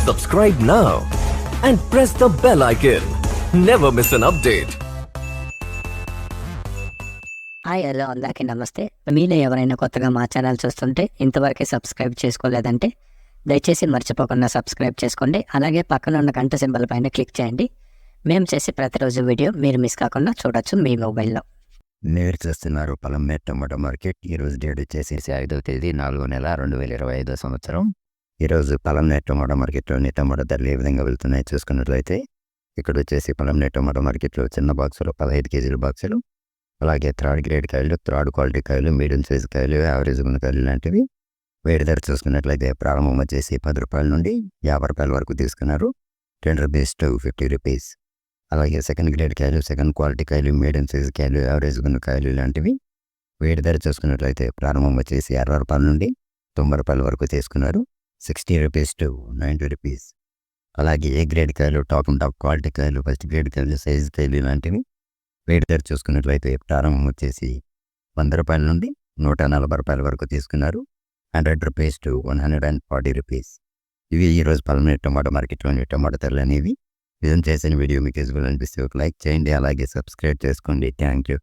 Subscribe now and press the bell icon. Never miss an update. Hi hello అందరికీ నమస్తే. మీలో ఎవరైనా కొత్తగా మా ఛానల్ చూస్తుంటే ఇంతవరకు సబ్స్క్రైబ్ చేసుకోలేదంటే దయచేసి మర్చిపోకుండా సబ్స్క్రైబ్ చేసుకోండి. అలాగే పక్కన ఉన్న గంట సింబల్ పైన క్లిక్ చేయండి. మేము చేసే ప్రతిరోజు వీడియో మీరు మిస్ కాకుండా చూడొచ్చు మీ మొబైల్లో. మీరు చూస్తున్నారు పొలంనేరు టమాటో మార్కెట్. ఈరోజు డేట్ వచ్చేసి 5వ తేదీ 4వ నెల 2025 సంవత్సరం. ఈరోజు పొలంనేరు టమాటో మార్కెట్లోని టమాటో ధరలు ఏ విధంగా వెళ్తున్నాయి చూసుకున్నట్లయితే ఇక్కడ వచ్చేసి పొలంనేరు టమాటో మార్కెట్లో చిన్న బాక్సులు 15 కేజీల బాక్సులు, అలాగే థర్డ్ గ్రేడ్ కాయలు, థర్డ్ క్వాలిటీ కాయలు, మీడియం సైజు కాయలు, యావరేజ్ ఉన్న కాయలు లాంటివి వేడి ధర చూసుకున్నట్లయితే ప్రారంభం వచ్చేసి 10 రూపాయల నుండి 50 రూపాయల వరకు తీసుకున్నారు. 10 రూపీస్ టు 50 రూపీస్. అలాగే సెకండ్ గ్రేడ్ కాయలు, సెకండ్ క్వాలిటీ కాయలు, మీడియం సైజు కాయలు, యావరేజ్ ఉన్న కాయలు లాంటివి వేడి ధర చూసుకున్నట్లయితే ప్రారంభం వచ్చేసి 60 రూపాయల నుండి 90 రూపాయల వరకు తీసుకున్నారు. 60 రూపీస్ టు 90 రూపీస్. అలాగే ఏ గ్రేడ్ కాయలు, టాప్ అండ్ టాప్ క్వాలిటీ కాయలు, ఫస్ట్ గ్రేడ్ కాయలు, సైజు కాయలు లాంటివి వేడి ధర చూసుకున్నట్లయితే ప్రారంభం వచ్చేసి 100 రూపాయల నుండి 140 రూపాయల వరకు తీసుకున్నారు. 100 రూపీస్ టు 140 రూపీస్. ఇవి ఈరోజు పొలంనేరు టమాటో మార్కెట్లోని టమాటో ధరలు అనేవి. విజయం చేసిన వీడియో మీకు యూజ్ఫుల్ అనిపిస్తే ఒక లైక్ చేయండి, అలాగే సబ్స్క్రైబ్ చేసుకోండి. Thank you.